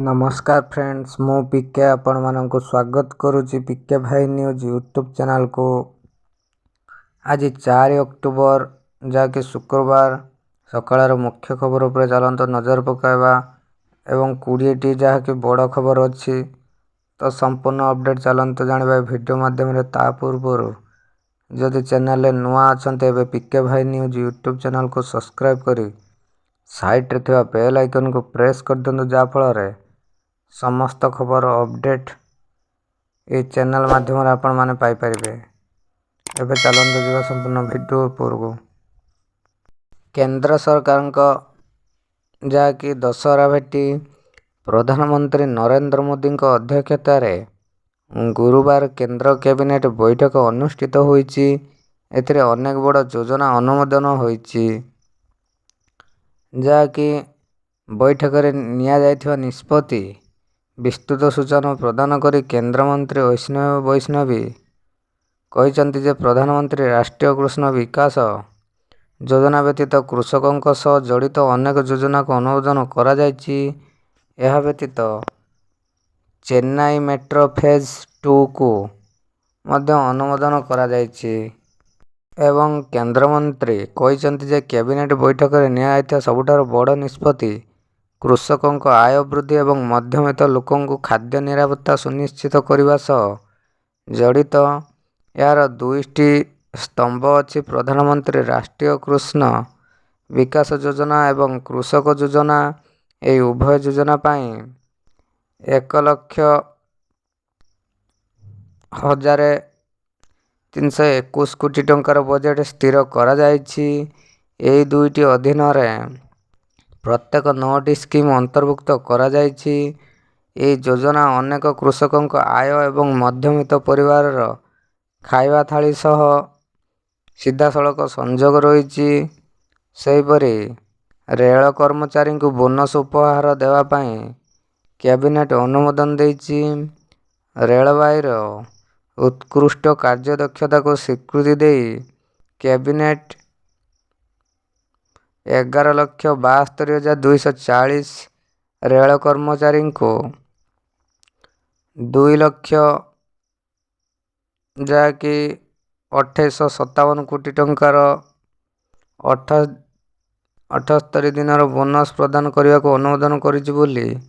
नमस्कार फ्रेंड्स, मु पीके आपण मानक स्वागत करुच्ची पीके भाई न्यूज यूट्यूब चैनल को। आज 4 अक्टोबर जहाँकि शुक्रवार सकाळ मुख्य खबर पर चलत नजर पकाइबा एवं 20टी जहाँकि बड़ खबर अच्छी तो संपूर्ण अपडेट चलत जाना वीडियो माध्यम ता पूर्व जदि चैनल नुआ अच्छा पीके भाई न्यूज यूट्यूब चैनल को सब्सक्राइब करी साइट रे थिबा बेल आइकन को प्रेस कर दिंतु जाफल समस्त खबर अपडेट ये चैनल माध्यम आपण माने पाई परिबे। एबे चलंतु जीवा संपूर्ण वीडियो पूर्व। केंद्र सरकार जहाँकि दशहरा भेटी प्रधानमंत्री नरेंद्र मोदी अध्यक्षता गुरुवार केंद्र कैबिनेट बैठक अनुष्ठित होईची। एथिरे अनेक बड़ योजना अनुमोदन होईची। जहाँकि बैठक रे निया जायथिबा निष्पत्ति विस्तृत सूचना प्रदान करी केंद्र मंत्री वैष्णवी कहिसंति जे प्रधानमंत्री राष्ट्रीय कृषि विकास योजना व्यतीत कृषकों सह जड़ित अनेक योजना को अनुमोदन करा जायछि। यह व्यतीत चेन्नई मेट्रो फेज 2 को मध्य अनुमोदन करा जायछि एवं केंद्र मंत्री कहिसंति जे कैबिनेट बैठक रे निया जायथिबा सबुठार बड़ निष्पत्ति कृषकों आय वृद्धि एवं मध्यमित लोकों खाद्य निरापत्ता सुनिश्चित करने सह जड़ित। यार 2टी स्तंभ अच्छी प्रधानमंत्री राष्ट्रीय कृषि विकास योजना एवं कृषक योजना। ये उभय योजना पाई 1,0321 कोटी टंकार बजेट स्थिर करा जायछि। एही 2टी अधीन प्रत्येक 9टी स्कीम अंतर्भुक्त करा जायछि। ये योजना अनेक कृषकों आय एवं मध्यमित परिवार खाइबा थाली सह सीधासलख संजोग रही। सेहीपरि रेल कर्मचारी को बोनस उपहार देवा पाई कैबिनेट अनुमोदन देइछि। रेलवाईर उत्कृष्ट कार्यदक्षता को स्वीकृति दे कैबिनेट 11,72,240 रेल कर्मचारी को 2 लाख जहाँकि 2857 कोटी टंकार 78 दिन बोनस प्रदान करने को अनुमोदन करिछि बोली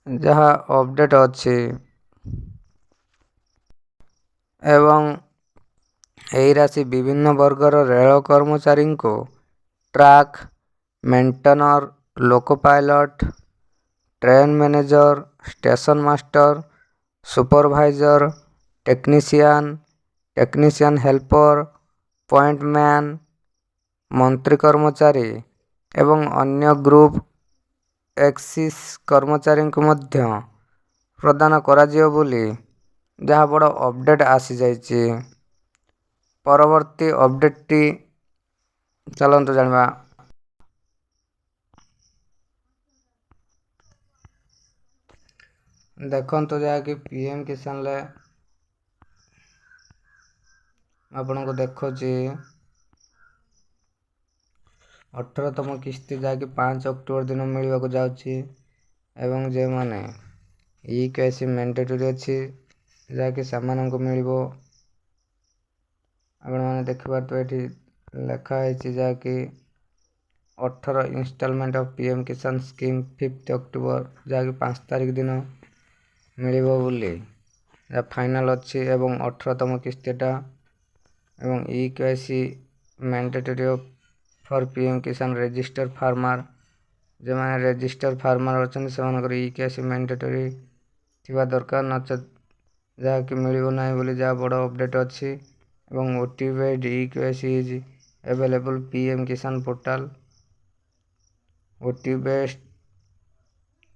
जहाँ अपडेट अच्छी। एवं यही राशि विभिन्न वर्गर रेल कर्मचारी को track maintainer, loco pilot, train manager, station master, supervisor, technician helper, point man, मंत्री कर्मचारी एवं अन्य ग्रुप एक्सिस कर्मचारी को मध्य प्रदान करा जियो बोली जहाँ बड़ अपडेट आसी जाइछि। परवर्ती अपडेट टी चलंतु जानवा। देखंतु जहाँकि पीएम किसान ले आपनको देखुछि 18तम किस्ती जहाँकि 5 अक्टोबर दिन मिलवा को जाउछि एवं जे माने ई-केसी मैंडेटरी अछि जहाँकि सामान को मिलिबो। आपण माने देखबार तो एठी लिखा है जहाँकि 18 इंस्टॉलमेंट ऑफ पीएम किसान स्कीम 5 अक्टोबर जहाँकि 5 तारिख दिन मिलिबो बोली फाइनल अच्छी एवं 18तम किस्तीटा एवं ई-केसी मैंडेटरी फॉर पीएम किसान रजिस्टर फार्मर जो मैंने रजिस्टर फार्मर अच्छा से ई-केसी मैंडेटरी थिबा दरकार नचेत जहाँकि मिलिबो नाही बोली जहाँ बड़ अपडेट अच्छी। एवं ओटीपी ई-केसी इज अवेलेबल पीएम किसान पोर्टल ओटीपी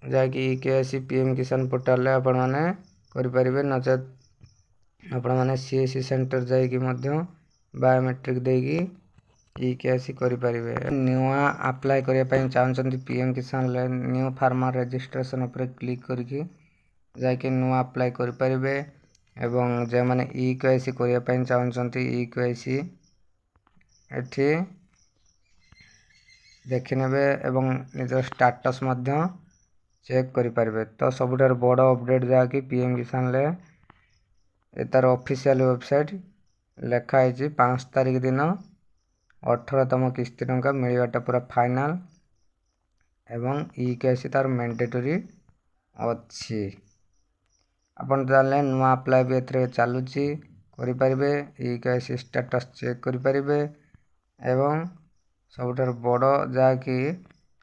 जहाँकि ई-केसी पीएम किसान पोर्टल आपण माने करि परिबे नचेत आपण माने सीएससी सेंटर जाइकी मध्य बायोमेट्रिक देगी ई-केसी करि परिबे। न्यूआ अप्लाई करिया पई चाहछन्ती पीएम किसान ले न्यू फार्मर रजिस्ट्रेशन ऊपर क्लिक करके जाके न्यू अप्लाई करि परिबे। एवं जे माने ई-केसी करिया पई चाहछन्ती ई-केसी एठी देखि नेबे एवं निज स्टेटस मध्य ଚେକ୍ କରିପାରିବେ। ତ ସବୁଠାରୁ ବଡ଼ ଅପଡ଼େଟ୍ ଯାହାକି PM କିସାନରେ ତାର ଅଫିସିଆଲ ୱେବସାଇଟ୍ ଲେଖା ହେଇଛି 5 ତାରିଖ ଦିନ 18ତମ କିସ୍ତି ଟଙ୍କା ମିଳିବାଟା ପୁରା ଫାଇନାଲ ଏବଂ EKYC ତାର ମେଣ୍ଡେଟୋରୀ ଅଛି। ଆପଣ ଜାଣିଲେ ନୂଆ ଆପ୍ଲାଏ ବି ଏଥିରେ ଚାଲୁଛି, କରିପାରିବେ। EKYC ଷ୍ଟାଟସ୍ ଚେକ୍ କରିପାରିବେ ଏବଂ ସବୁଠାରୁ ବଡ଼ ଯାହାକି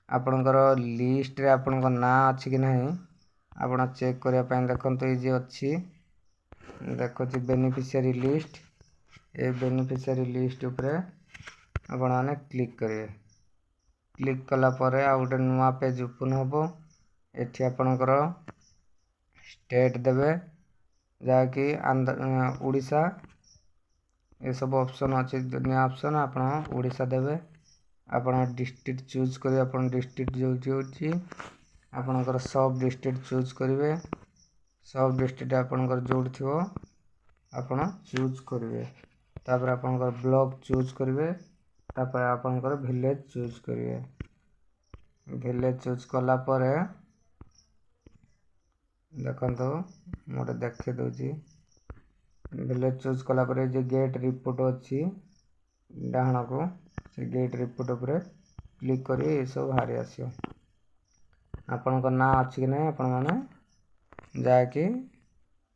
ଆପଣଙ୍କର ଲିଷ୍ଟରେ ଆପଣଙ୍କ ନାଁ ଅଛି କି ନାହିଁ ଆପଣ ଚେକ୍ କରିବା ପାଇଁ ଦେଖନ୍ତୁ, ଏଇ ଯେ ଅଛି ଦେଖୁଛି ବେନିଫିସିଆରୀ ଲିଷ୍ଟ। ଏ ବେନିଫିସିଆରୀ ଲିଷ୍ଟ ଉପରେ ଆପଣମାନେ କ୍ଲିକ୍ କରିବେ। କ୍ଲିକ୍ କଲା ପରେ ଆଉ ଗୋଟେ ନୂଆ ପେଜ୍ ଓପନ୍ ହେବ। ଏଠି ଆପଣଙ୍କର ଷ୍ଟେଟ୍ ଦେବେ, ଯାହାକି ଓଡ଼ିଶା, ଏସବୁ ଅପସନ୍ ଅଛି ଦୁନିଆ ଅପସନ୍। ଆପଣ ଓଡ଼ିଶା ଦେବେ। ଆପଣ ଡିଷ୍ଟ୍ରିକ୍ଟ ଚୁଜ୍ କରିବେ, ଆପଣ ଡିଷ୍ଟ୍ରିକ୍ଟ ଯେଉଁଠି ହେଉଛି ଆପଣଙ୍କର ସବ୍ ଡିଷ୍ଟ୍ରିକ୍ଟ ଚୁଜ୍ କରିବେ। ସବ୍ ଡିଷ୍ଟ୍ରିକ୍ଟ ଆପଣଙ୍କର ଯେଉଁଠି ଥିବ ଆପଣ ଚୁଜ୍ କରିବେ। ତାପରେ ଆପଣଙ୍କର ବ୍ଲକ୍ ଚୁଜ୍ କରିବେ। ତାପରେ ଆପଣଙ୍କର ଭିଲେଜ୍ ଚୁଜ୍ କରିବେ। ଭିଲେଜ୍ ଚୁଜ୍ କଲା ପରେ ଦେଖନ୍ତୁ ମୁଁ ଗୋଟେ ଦେଖେଇ ଦେଉଛି। ଭିଲେଜ୍ ଚୁଜ୍ କଲା ପରେ ଯେ ଗେଟ୍ ରିପୋର୍ଟ ଅଛି ଡାହାଣକୁ, ସେ ଗେଟ୍ ରିପୋର୍ଟ ଉପରେ କ୍ଲିକ୍ କରି ଏସବୁ ବାହାରି ଆସିବ। ଆପଣଙ୍କ ନାଁ ଅଛି କି ନାହିଁ ଆପଣମାନେ ଯାହାକି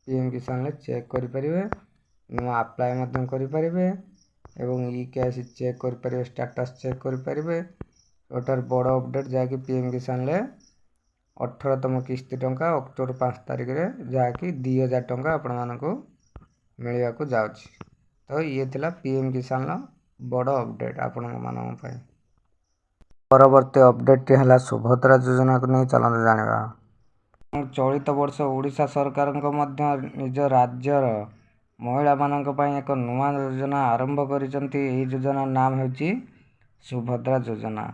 PM କିସାନରେ ଚେକ୍ କରିପାରିବେ। ନୂଆ ଆପ୍ଲାଏ ମଧ୍ୟ କରିପାରିବେ ଏବଂ EKYC ଚେକ୍ କରିପାରିବେ, ଷ୍ଟାଟସ୍ ଚେକ୍ କରିପାରିବେ। ସବୁଠାରୁ ବଡ଼ ଅପଡ଼େଟ୍ ଯାହାକି PM କିସାନରେ 18ତମ କିସ୍ତି ଟଙ୍କା ଅକ୍ଟୋବର 5 ତାରିଖରେ ଯାହାକି 2000 ଟଙ୍କା ଆପଣମାନଙ୍କୁ ମିଳିବାକୁ ଯାଉଛି। ତ ଇଏ ଥିଲା PM କିସାନର ବଡ଼ ଅପଡ଼େଟ୍ ଆପଣମାନଙ୍କ ପାଇଁ। ପରବର୍ତ୍ତୀ ଅପଡ଼େଟ୍ଟି ହେଲା ସୁଭଦ୍ରା ଯୋଜନାକୁ ନେଇ ଚାଲନ୍ତୁ ଜାଣିବା। ଚଳିତ ବର୍ଷ ଓଡ଼ିଶା ସରକାରଙ୍କ ମଧ୍ୟ ନିଜ ରାଜ୍ୟର ମହିଳାମାନଙ୍କ ପାଇଁ ଏକ ନୂଆ ଯୋଜନା ଆରମ୍ଭ କରିଛନ୍ତି। ଏହି ଯୋଜନାର ନାମ ହେଉଛି ସୁଭଦ୍ରା ଯୋଜନା,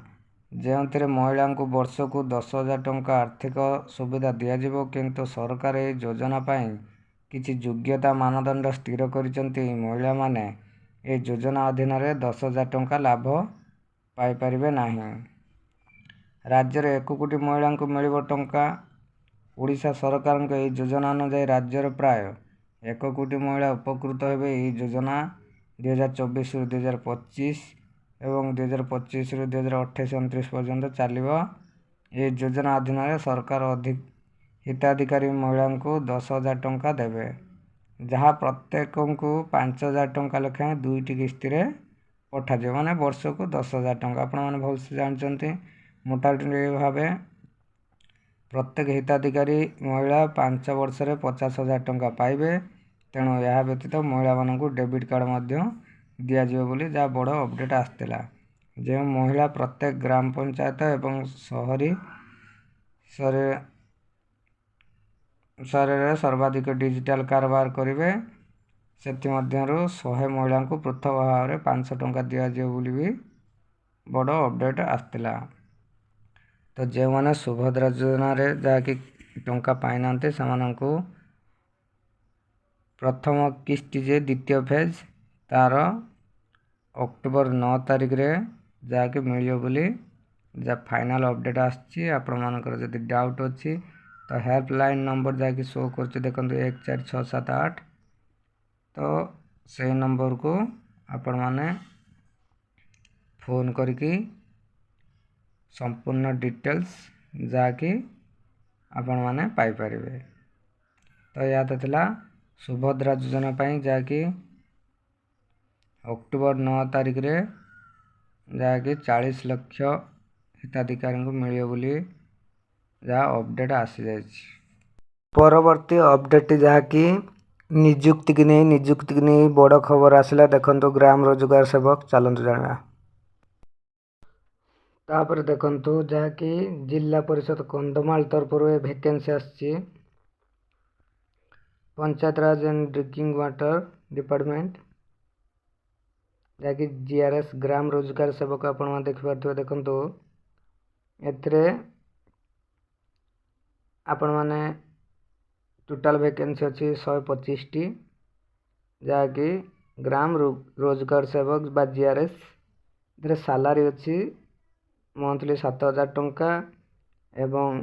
ଯେଉଁଥିରେ ମହିଳାଙ୍କୁ ବର୍ଷକୁ 10,000 ଟଙ୍କା ଆର୍ଥିକ ସୁବିଧା ଦିଆଯିବ। କିନ୍ତୁ ସରକାର ଏହି ଯୋଜନା ପାଇଁ କିଛି ଯୋଗ୍ୟତା ମାନଦଣ୍ଡ ସ୍ଥିର କରିଛନ୍ତି। ମହିଳାମାନେ ଏହି ଯୋଜନା ଅଧୀନରେ 10,000 ଟଙ୍କା ଲାଭ ପାଇପାରିବେ ନାହିଁ। ରାଜ୍ୟର 1 କୋଟି ମହିଳାଙ୍କୁ ମିଳିବ ଟଙ୍କା। ଓଡ଼ିଶା ସରକାରଙ୍କ ଏହି ଯୋଜନା ଅନୁଯାୟୀ ରାଜ୍ୟର ପ୍ରାୟ 1 କୋଟି ମହିଳା ଉପକୃତ ହେବେ। ଏହି ଯୋଜନା 2024ରୁ 2025 ଏବଂ 2025ରୁ 2028-29 ପର୍ଯ୍ୟନ୍ତ ଚାଲିବ। ଏହି ଯୋଜନା ଅଧୀନରେ ସରକାର ହିତାଧିକାରୀ ମହିଳାଙ୍କୁ 10,000 ଟଙ୍କା ଦେବେ, ଯାହା ପ୍ରତ୍ୟେକଙ୍କୁ 5,000 ଟଙ୍କା ଲେଖାଏଁ 2ଟି କିସ୍ତିରେ ପଠାଯିବ, ମାନେ ବର୍ଷକୁ 10,000 ଟଙ୍କା। ଆପଣମାନେ ଭଲସେ ଜାଣିଛନ୍ତି। ମୋଟାମୋଟି ଭାବେ ପ୍ରତ୍ୟେକ ହିତାଧିକାରୀ ମହିଳା 5 ବର୍ଷରେ 50,000 ଟଙ୍କା ପାଇବେ। ତେଣୁ ଏହା ବ୍ୟତୀତ ମହିଳାମାନଙ୍କୁ ଡେବିଟ୍ କାର୍ଡ଼ ମଧ୍ୟ ଦିଆଯିବ ବୋଲି ଯାହା ବଡ଼ ଅପଡ଼େଟ୍ ଆସିଥିଲା। ଯେଉଁ ମହିଳା ପ୍ରତ୍ୟେକ ଗ୍ରାମ ପଞ୍ଚାୟତ ଏବଂ ସହରରେ ସର୍ବାଧିକ ଡିଜିଟାଲ କାରବାର କରିବେ, ସେଥିମଧ୍ୟରୁ 100 ମହିଳାଙ୍କୁ ପୃଥକ ଭାବରେ 500 ଟଙ୍କା ଦିଆଯିବ ବୋଲି ବି ବଡ଼ ଅପଡ଼େଟ୍ ଆସିଥିଲା। ତ ଯେଉଁମାନେ ସୁଭଦ୍ରା ଯୋଜନାରେ ଯାହାକି ଟଙ୍କା ପାଇନାହାନ୍ତି ସେମାନଙ୍କୁ ପ୍ରଥମ କିସ୍ତି ଯେ ଦ୍ୱିତୀୟ ଫେଜ୍ ତାର ଅକ୍ଟୋବର 9 ତାରିଖରେ ଯାହାକି ମିଳିବ ବୋଲି ଯାହା ଫାଇନାଲ୍ ଅପଡ଼େଟ୍ ଆସିଛି। ଆପଣମାନଙ୍କର ଯଦି ଡାଉଟ୍ ଅଛି ତ ହେଲ୍ପଲାଇନ୍ ନମ୍ବର ଯାହାକି ଶୋ କରୁଛି ଦେଖନ୍ତୁ 14678, ତ ସେଇ ନମ୍ବରକୁ ଆପଣମାନେ ଫୋନ୍ କରିକି ସମ୍ପୂର୍ଣ୍ଣ ଡିଟେଲ୍ସ ଯାହାକି ଆପଣମାନେ ପାଇପାରିବେ। ତ ଏହା ତ ଥିଲା ସୁଭଦ୍ରା ଯୋଜନା ପାଇଁ ଯାହାକି ଅକ୍ଟୋବର 9 ତାରିଖରେ ଯାହାକି 40 ଲକ୍ଷ ହିତାଧିକାରୀଙ୍କୁ ମିଳିବ ବୋଲି ଯାହା ଅପଡ଼େଟ୍ ଆସିଯାଇଛି। ପରବର୍ତ୍ତୀ ଅପଡ଼େଟ୍ ଯାହାକି ନିଯୁକ୍ତିକି ନେଇ ବଡ଼ ଖବର ଆସିଲା। ଦେଖନ୍ତୁ ଗ୍ରାମ ରୋଜଗାର ସେବକ, ଚାଲନ୍ତୁ ଜାଣିବା। ତାପରେ ଦେଖନ୍ତୁ ଯାହାକି ଜିଲ୍ଲା ପରିଷଦ କନ୍ଧମାଳ ତରଫରୁ ଏ ଭେକେନ୍ସି ଆସିଛି। Panchayat Raj and drinking water department ଯାହାକି GRS ଗ୍ରାମ ରୋଜଗାର ସେବକ ଆପଣମାନେ ଦେଖିପାରୁଥିବେ। ଦେଖନ୍ତୁ ଏଥିରେ ଆପଣମାନେ ଟୋଟାଲ ଭେକେନ୍ସି ଅଛି 125ଟି, ଯାହାକି ଗ୍ରାମ ରୋଜଗାର ସେବକ ବା GRS। ଏଥିରେ ସାଲାରୀ ଅଛି ମନ୍ଥଲି 7,000 ଟଙ୍କା ଏବଂ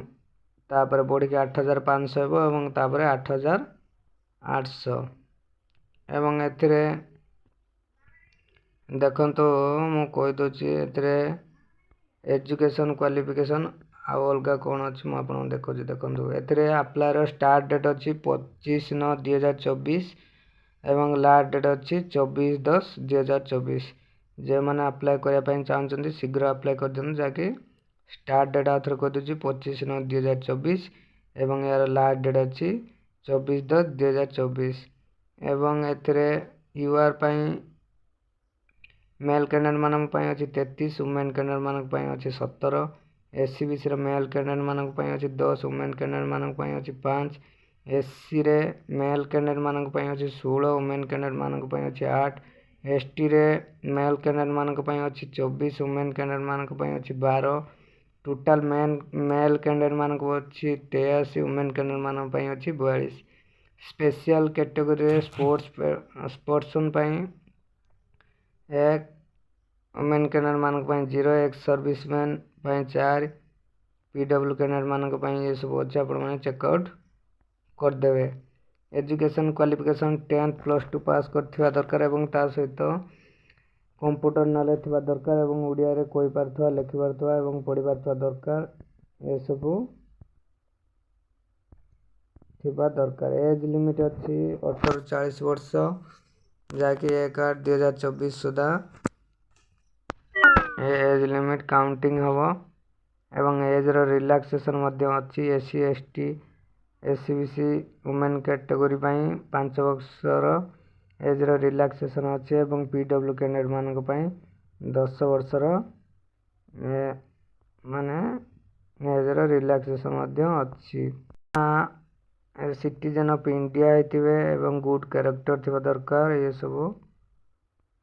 ତାପରେ ବଢ଼ିକି 8500 ହେବ ଏବଂ ତାପରେ 8800 ଏବଂ ଏଥିରେ ଦେଖନ୍ତୁ ମୁଁ କହିଦେଉଛି ଏଥିରେ ଏଜୁକେସନ୍ କ୍ୱାଲିଫିକେସନ୍ ଆଉ ଅଲଗା କ'ଣ ଅଛି ମୁଁ ଆପଣଙ୍କୁ ଦେଖାଉଛି। ଦେଖନ୍ତୁ ଏଥିରେ ଆପ୍ଲାଏର ଷ୍ଟାର୍ଟ ଡେଟ୍ ଅଛି 25/9/2024 ଏବଂ ଲାଷ୍ଟ ଡେଟ୍ ଅଛି 24/10/2024। ଯେଉଁମାନେ ଆପ୍ଲାଏ କରିବା ପାଇଁ ଚାହୁଁଛନ୍ତି ଶୀଘ୍ର ଆପ୍ଲାଏ କରିଦିଅନ୍ତୁ, ଯାହାକି ଷ୍ଟାର୍ଟ ଡେଟ୍ ଆଉଥରେ କହିଦେଉଛି 25/9/2024 ଏବଂ ଏହାର ଲାଷ୍ଟ ଡେଟ୍ ଅଛି 24/10/2024 ଏବଂ ଏଥିରେ ୟୁଆର୍ ପାଇଁ ମେଲ୍ କ୍ୟାଣ୍ଡିଡେଟ୍ ମାନଙ୍କ ପାଇଁ ଅଛି 33, ଓମେନ୍ କ୍ୟାଣ୍ଡିଡେଟ୍ ମାନଙ୍କ ପାଇଁ ଅଛି 17, SCBCର ମେଲ୍ କ୍ୟାଣ୍ଡିଡେଟ୍ ମାନଙ୍କ ପାଇଁ ଅଛି 10, ଓମେନ୍ କ୍ୟାଣ୍ଡିଡେଟ୍ ମାନଙ୍କ ପାଇଁ ଅଛି 5, SCରେ ମେଲ୍ କ୍ୟାଣ୍ଡିଡେଟ୍ ମାନଙ୍କ ପାଇଁ ଅଛି 16, ଓମେନ୍ କ୍ୟାଣ୍ଡିଡେଟ୍ ମାନଙ୍କ ପାଇଁ ଅଛି 8, STରେ ମେଲ୍ କ୍ୟାଣ୍ଡିଡେଟ୍ ମାନଙ୍କ ପାଇଁ ଅଛି 24, ଓମେନ୍ କ୍ୟାଣ୍ଡିଡେଟ୍ ମାନଙ୍କ ପାଇଁ ଅଛି 12, ଟୋଟାଲ୍ ମେଲ୍ କ୍ୟାଣ୍ଡିଡେଟ୍ ମାନଙ୍କୁ ଅଛି 83, ଓମେନ୍ କ୍ୟାଣ୍ଡିଡେଟ୍ ମାନଙ୍କ ପାଇଁ ଅଛି 42। ସ୍ପେଶିଆଲ କ୍ୟାଟେଗୋରୀରେ ସ୍ପୋର୍ଟସନ୍ ପାଇଁ 1, ଓମେନ୍ କ୍ୟାଣ୍ଡିଡେଟ୍ ମାନଙ୍କ ପାଇଁ 0, ଏକ୍ସ ସର୍ଭିସମ୍ୟାନ୍ ପାଇଁ 4, PW କ୍ୟାଣ୍ଡିଡେଟ୍ ମାନଙ୍କ ପାଇଁ ଏସବୁ ଅଛି, ଆପଣମାନେ ଚେକ୍ଆଉଟ୍ କରିଦେବେ। ଏଜୁକେସନ୍ କ୍ୱାଲିଫିକେସନ୍ 10th +2 ପାସ୍ କରିଥିବା ଦରକାର ଏବଂ ତା ସହିତ କମ୍ପ୍ୟୁଟର ନଲେଜ୍ ଥିବା ଦରକାର ଏବଂ ଓଡ଼ିଆରେ କହିପାରୁଥିବା, ଲେଖିପାରୁଥିବା ଏବଂ ପଢ଼ିପାରୁଥିବା ଦରକାର, ଏସବୁ ଥିବା ଦରକାର। ଏଜ୍ ଲିମିଟ୍ ଅଛି 18ରୁ 40 ବର୍ଷ, ଯାହାକି 1/8/2024 ସୁଦ୍ଧା ଏଜ୍ ଲିମିଟ୍ କାଉଣ୍ଟିଂ ହେବ ଏବଂ ଏଜ୍ର ରିଲାକ୍ସେସନ୍ ମଧ୍ୟ ଅଛି। SC ST SCBC women category ପାଇଁ 5 ବର୍ଷର ଏଜ୍ର ରିଲାକ୍ସେସନ୍ ଅଛି ଏବଂ PW କ୍ୟାଣ୍ଡିଡେଟ୍ ମାନଙ୍କ ପାଇଁ 10 ବର୍ଷର ଏଜ୍ର ରିଲାକ୍ସେସନ୍ ମଧ୍ୟ ଅଛି। ସିଟିଜେନ୍ ଅଫ୍ ଇଣ୍ଡିଆ ହେଇଥିବେ ଏବଂ ଗୁଡ୍ କ୍ୟାରେକ୍ଟର ଥିବା ଦରକାର, ଏସବୁ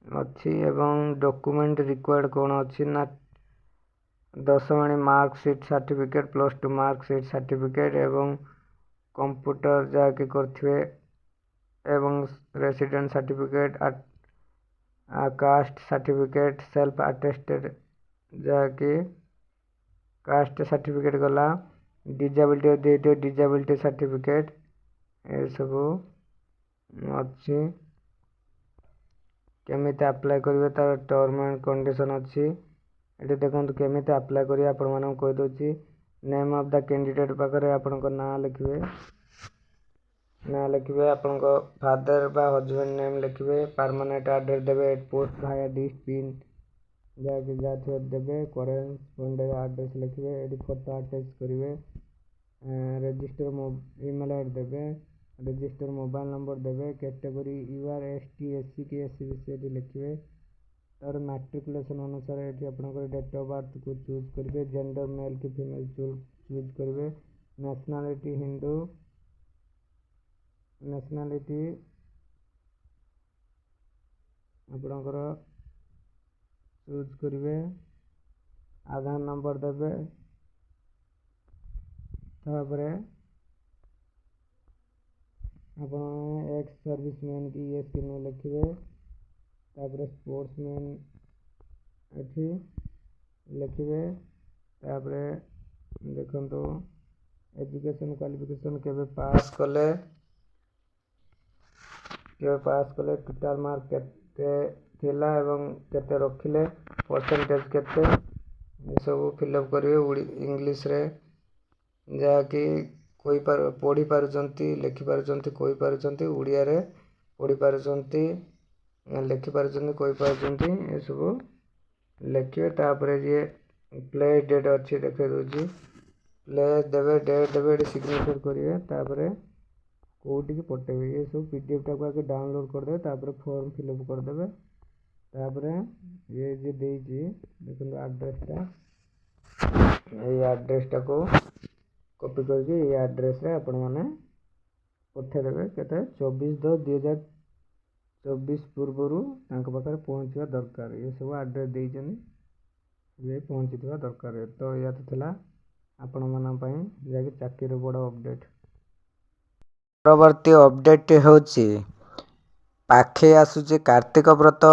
ଅଛି। ଏବଂ ଡକୁମେଣ୍ଟ ରିକ୍ୱାର୍ଡ଼ କ'ଣ ଅଛି ନା 10 ମାର୍କସିଟ୍ ସାର୍ଟିଫିକେଟ୍, +2 ମାର୍କସିଟ୍ ସାର୍ଟିଫିକେଟ୍ ଏବଂ କମ୍ପ୍ୟୁଟର ଯାହାକି କରିଥିବେ ଏବଂ resident certificate, caste certificate, self attested ଯାହାକି କାଷ୍ଟ ସାର୍ଟିଫିକେଟ୍ ଗଲା, ଡିଜାବିଲିଟି ଯଦି ହେଇଥିବ ଡିଜାବିଲିଟି ସାର୍ଟିଫିକେଟ୍, ଏସବୁ ଅଛି। କେମିତି ଆପ୍ଲାଏ କରିବେ ତାର ଟର୍ମ ଆଣ୍ଡ କଣ୍ଡିସନ୍ ଅଛି। ଏଠି ଦେଖନ୍ତୁ କେମିତି ଆପ୍ଲାଏ କରିବେ ଆପଣମାନଙ୍କୁ କହିଦେଉଛି। ନେମ୍ ଅଫ୍ ଦ କ୍ୟାଣ୍ଡିଡେଟ୍ ପାଖରେ ଆପଣଙ୍କ ନାଁ ଲେଖିବେ, ଆପଣଙ୍କ ଫାଦର ବା ହଜବେଣ୍ଡ ନେମ୍ ଲେଖିବେ, ପରମାନେଣ୍ଟ ଆଡ୍ରେସ୍ ଦେବେ, ପୋଷ୍ଟ ଭାୟା ଡିଷ୍ଟ ପିନ୍ ଯାହାକି ଯାହା ଥିବ ଦେବେ, କରେସ୍ପଣ୍ଡେଣ୍ଟ ଆଡ୍ରେସ୍ ଲେଖିବେ, ଏଠି ଫଟୋ ଆଟାଚ୍ କରିବେ, ରେଜିଷ୍ଟର ଇମେଲ୍ ଆଇଡି ଦେବେ, ରେଜିଷ୍ଟର ମୋବାଇଲ୍ ନମ୍ବର ଦେବେ, କ୍ୟାଟେଗୋରୀ UR ST SC କି SCBC ଏଠି ଲେଖିବେ, ତାପରେ ମାଟ୍ରିକୁଲେସନ୍ ଅନୁସାରେ ଏଠି ଆପଣଙ୍କର ଡେଟ୍ ଅଫ୍ ବାର୍ଥକୁ ଚୁଜ୍ କରିବେ, ଜେଣ୍ଡର ମେଲ୍ କି ଫିମେଲ୍ ଚୁଜ୍ କରିବେ, ନ୍ୟାସନାଲିଟି ହିନ୍ଦୁ, ନ୍ୟାସନାଲିଟି ଆପଣଙ୍କର ଚୁଜ୍ କରିବେ, ଆଧାର ନମ୍ବର ଦେବେ, ତାପରେ ଆପଣ ଏକ୍ସ ସର୍ଭିସମ୍ୟାନ୍ କି ଇଏସ୍ କି नो ଲେଖିବେ, ତାପରେ ସ୍ପୋର୍ଟସମ୍ୟାନ୍ ଏଠି ଲେଖିବେ, ତାପରେ ଦେଖନ୍ତୁ ଏଜୁକେସନ୍ କ୍ୱାଲିଫିକେସନ୍ କେବେ ପାସ୍ କଲେ, ଟୋଟାଲ୍ ମାର୍କ କେତେ ଥିଲା ଏବଂ କେତେ ରଖିଲେ, ପରସେଣ୍ଟେଜ୍ କେତେ, ଏସବୁ ଫିଲ୍ଅପ୍ କରିବେ ଇଂଲିଶରେ, ଯାହାକି ପଢ଼ିପାରୁଛନ୍ତି, ଲେଖିପାରୁଛନ୍ତି, କହିପାରୁଛନ୍ତି, ଓଡ଼ିଆରେ ପଢ଼ିପାରୁଛନ୍ତି, ଲେଖିପାରୁଛନ୍ତି, କହିପାରୁଛନ୍ତି, ଏସବୁ ଲେଖିବେ। ତାପରେ ଯିଏ ପ୍ଲେସ୍ ଡେଟ୍ ଅଛି ଦେଖାଇ ଦେଉଛି, ପ୍ଲେସ୍ ଦେବେ, ଡେଟ୍ ଦେବେ, ଏଠି ସିଗ୍ନେଚର୍ କରିବେ, ତାପରେ କେଉଁଠିକି ପଠାଇବେ, ଏସବୁ PDFଟାକୁ ଆଗେ ଡାଉନଲୋଡ଼୍ କରିଦେବେ, ତାପରେ ଫର୍ମ ଫିଲ୍ଅପ୍ କରିଦେବେ, ତାପରେ ଇଏ ଯିଏ ଦେଇଛି ଦେଖନ୍ତୁ ଆଡ୍ରେସ୍ଟା, ଏଇ ଆଡ୍ରେସ୍ଟାକୁ କପି କରିକି ଏଇ ଆଡ୍ରେସ୍ରେ ଆପଣମାନେ ପଠାଇଦେବେ। କେତେ 24/10/2024 ପୂର୍ବରୁ ତାଙ୍କ ପାଖରେ ପହଞ୍ଚିବା ଦରକାର, ଏସବୁ ଆଡ୍ରେସ୍ ଦେଇଛନ୍ତି, ଇଏ ପହଞ୍ଚିଥିବା ଦରକାର। ତ ଏହା ତ ଥିଲା ଆପଣମାନଙ୍କ ପାଇଁ ଯାହାକି ଚାକିରିର ବଡ଼ ଅପଡ଼େଟ୍। ପରବର୍ତ୍ତୀ ଅପଡ଼େଟ୍ଟି ହେଉଛି ପାଖେଇ ଆସୁଛି କାର୍ତ୍ତିକ ବ୍ରତ।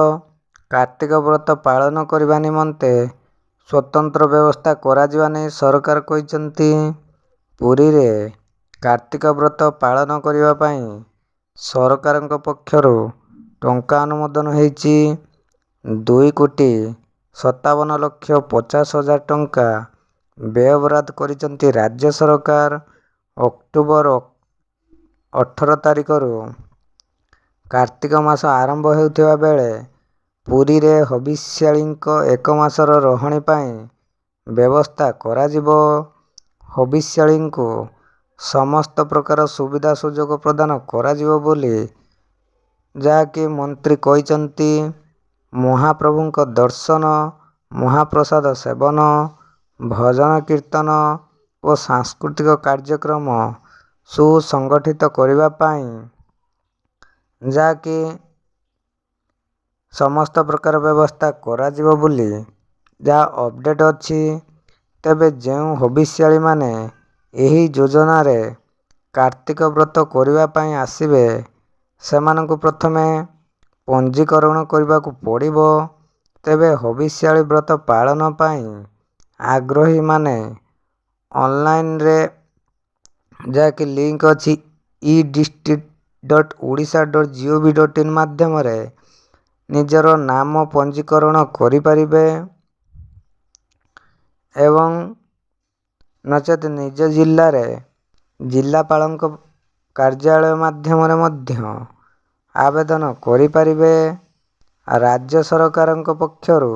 କାର୍ତ୍ତିକ ବ୍ରତ ପାଳନ କରିବା ନିମନ୍ତେ ସ୍ୱତନ୍ତ୍ର ବ୍ୟବସ୍ଥା କରାଯିବା ନେଇ ସରକାର କହିଛନ୍ତି। ପୁରୀରେ କାର୍ତ୍ତିକ ବ୍ରତ ପାଳନ କରିବା ପାଇଁ ସରକାରଙ୍କ ପକ୍ଷରୁ ଟଙ୍କା ଅନୁମୋଦନ ହୋଇଛି। 2,57,50,000 ଟଙ୍କା ବ୍ୟୟବରାଦ କରିଛନ୍ତି ରାଜ୍ୟ ସରକାର। ଅକ୍ଟୋବର 18 ତାରିଖରୁ କାର୍ତ୍ତିକ ମାସ ଆରମ୍ଭ ହେଉଥିବା ବେଳେ ପୁରୀରେ ହବିଷ୍ୟାଳୀଙ୍କ ଏକ ମାସର ରହଣି ପାଇଁ ବ୍ୟବସ୍ଥା କରାଯିବ। ହବିଷ୍ୟାଳୀଙ୍କୁ ସମସ୍ତ ପ୍ରକାର ସୁବିଧା ସୁଯୋଗ ପ୍ରଦାନ କରାଯିବ ବୋଲି ଯାହାକି ମନ୍ତ୍ରୀ କହିଛନ୍ତି। ମହାପ୍ରଭୁଙ୍କ ଦର୍ଶନ, ମହାପ୍ରସାଦ ସେବନ, ଭଜନ କୀର୍ତ୍ତନ ଓ ସାଂସ୍କୃତିକ କାର୍ଯ୍ୟକ୍ରମ ସୁସଂଗଠିତ କରିବା ପାଇଁ ଯାହାକି ସମସ୍ତ ପ୍ରକାର ବ୍ୟବସ୍ଥା କରାଯିବ ବୋଲି ଯାହା ଅପଡେଟ୍ ଅଛି। ତେବେ ଯେଉଁ ହବିଷ୍ୟାଳୀମାନେ ଏହି ଯୋଜନାରେ କାର୍ତ୍ତିକ ବ୍ରତ କରିବା ପାଇଁ ଆସିବେ ସେମାନଙ୍କୁ ପ୍ରଥମେ ପଞ୍ଜୀକରଣ କରିବାକୁ ପଡ଼ିବ। ତେବେ ହବିଷ୍ୟାଳୀ ବ୍ରତ ପାଳନ ପାଇଁ ଆଗ୍ରହୀମାନେ ଅନଲାଇନରେ ଯାହାକି ଲିଙ୍କ ଅଛି e-district.odisha.gov.in ମାଧ୍ୟମରେ ନିଜର ନାମ ପଞ୍ଜୀକରଣ କରିପାରିବେ ଏବଂ ନଚେତ୍ ନିଜ ଜିଲ୍ଲାରେ ଜିଲ୍ଲାପାଳଙ୍କ କାର୍ଯ୍ୟାଳୟ ମାଧ୍ୟମରେ ମଧ୍ୟ ଆବେଦନ କରିପାରିବେ। ରାଜ୍ୟ ସରକାରଙ୍କ ପକ୍ଷରୁ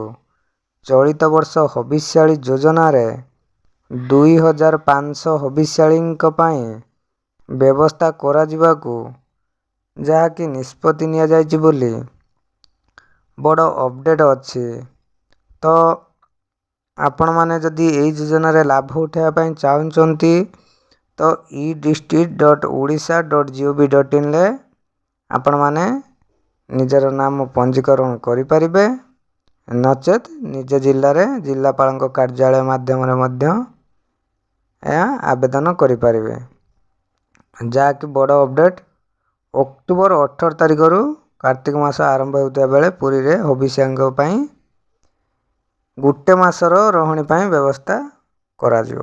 ଚଳିତ ବର୍ଷ ହବିଷ୍ୟାଳୀ ଯୋଜନାରେ 2,500 ହବିଷ୍ୟାଳୀଙ୍କ ପାଇଁ ବ୍ୟବସ୍ଥା କରାଯିବାକୁ ଯାହାକି ନିଷ୍ପତ୍ତି ନିଆଯାଇଛି ବୋଲି ବଡ଼ ଅପଡେଟ୍ ଅଛି। ତ ଆପଣମାନେ ଯଦି ଏହି ଯୋଜନାରେ ଲାଭ ଉଠାଇବା ପାଇଁ ଚାହୁଁଛନ୍ତି ତ e-district.odisha.gov.in ରେ ଆପଣମାନେ ନିଜର ନାମ ପଞ୍ଜୀକରଣ କରିପାରିବେ। ନଚେତ୍ ନିଜ ଜିଲ୍ଲାରେ ଜିଲ୍ଲାପାଳଙ୍କ କାର୍ଯ୍ୟାଳୟ ମାଧ୍ୟମରେ ମଧ୍ୟ ଏହା ଆବେଦନ କରିପାରିବେ। ଯାହାକି ବଡ଼ ଅପଡେଟ୍। ଅକ୍ଟୋବର 18 ତାରିଖରୁ କାର୍ତ୍ତିକ ମାସ ଆରମ୍ଭ ହେଉଥିବା ବେଳେ ପୁରୀରେ ହବିଷ୍ୟାଳୀଙ୍କ ପାଇଁ ଗୋଟେ ମାସର ରହଣି ପାଇଁ ବ୍ୟବସ୍ଥା କରାଯିବ।